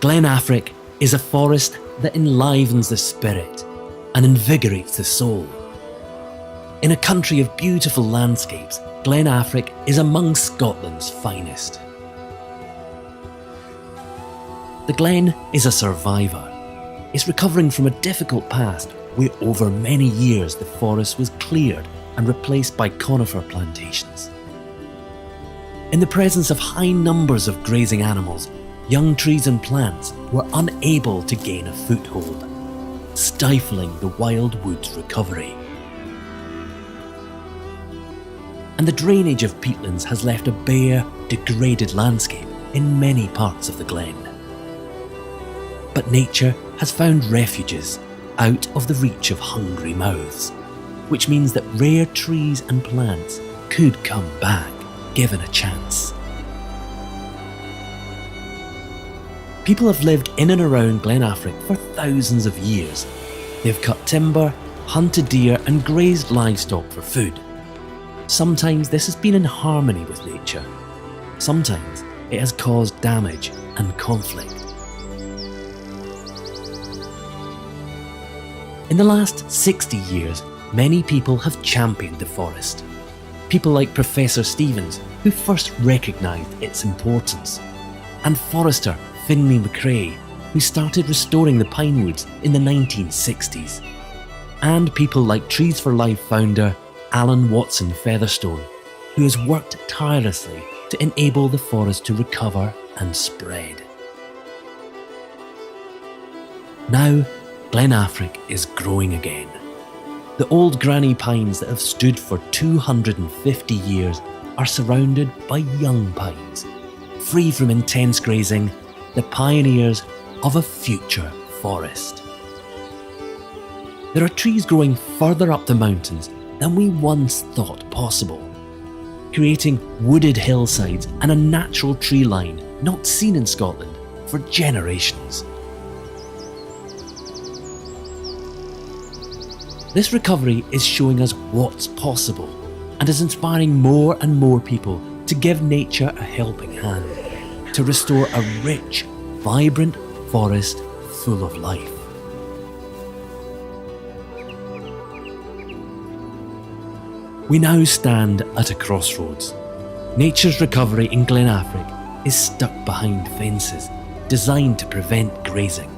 Glen Affric is a forest that enlivens the spirit and invigorates the soul. In a country of beautiful landscapes, Glen Affric is among Scotland's finest. The Glen is a survivor. It's recovering from a difficult past where over many years the forest was cleared and replaced by conifer plantations. In the presence of high numbers of grazing animals, young trees and plants were unable to gain a foothold, stifling the wild wood's recovery. And the drainage of peatlands has left a bare, degraded landscape in many parts of the Glen. But nature has found refuges out of the reach of hungry mouths, which means that rare trees and plants could come back, given a chance. People have lived in and around Glen Affric for thousands of years. They've cut timber, hunted deer and grazed livestock for food. Sometimes this has been in harmony with nature. Sometimes it has caused damage and conflict. In the last 60 years, many people have championed the forest. People like Professor Stevens, who first recognised its importance, and forester Finlay McRae, who started restoring the pine woods in the 1960s, and people like Trees for Life founder Alan Watson Featherstone, who has worked tirelessly to enable the forest to recover and spread. Now, Glen Affric is growing again. The old granny pines that have stood for 250 years are surrounded by young pines, free from intense grazing, the pioneers of a future forest. There are trees growing further up the mountains than we once thought possible, creating wooded hillsides and a natural tree line not seen in Scotland for generations. This recovery is showing us what's possible and is inspiring more and more people to give nature a helping hand, to restore a rich, vibrant forest full of life. We now stand at a crossroads. Nature's recovery in Glen Affric is stuck behind fences designed to prevent grazing.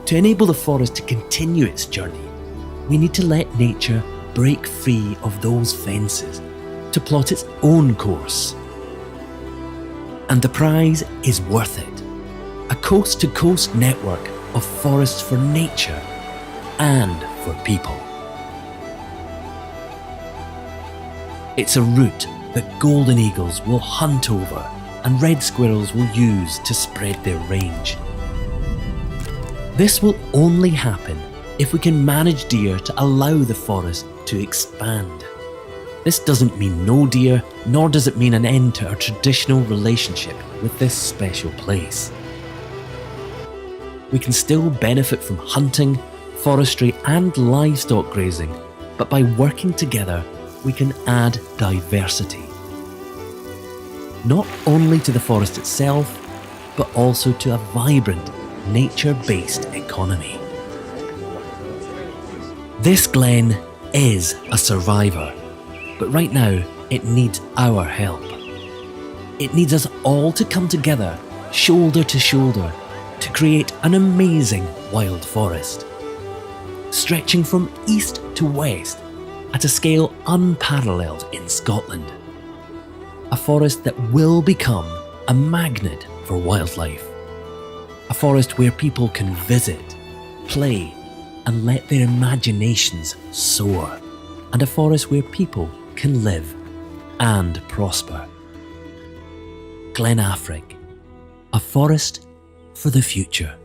To enable the forest to continue its journey, we need to let nature break free of those fences to plot its own course. And the prize is worth it. A coast-to-coast network of forests for nature and for people. It's a route that golden eagles will hunt over and red squirrels will use to spread their range. This will only happen if we can manage deer to allow the forest to expand. This doesn't mean no deer, nor does it mean an end to our traditional relationship with this special place. We can still benefit from hunting, forestry and livestock grazing, but by working together, we can add diversity. Not only to the forest itself, but also to a vibrant, nature-based economy. This glen is a survivor, but right now it needs our help. It needs us all to come together, shoulder to shoulder, to create an amazing wild forest, stretching from east to west at a scale unparalleled in Scotland. A forest that will become a magnet for wildlife. A forest where people can visit, play, and let their imaginations soar. And a forest where people can live and prosper. Glen Affric, a forest for the future.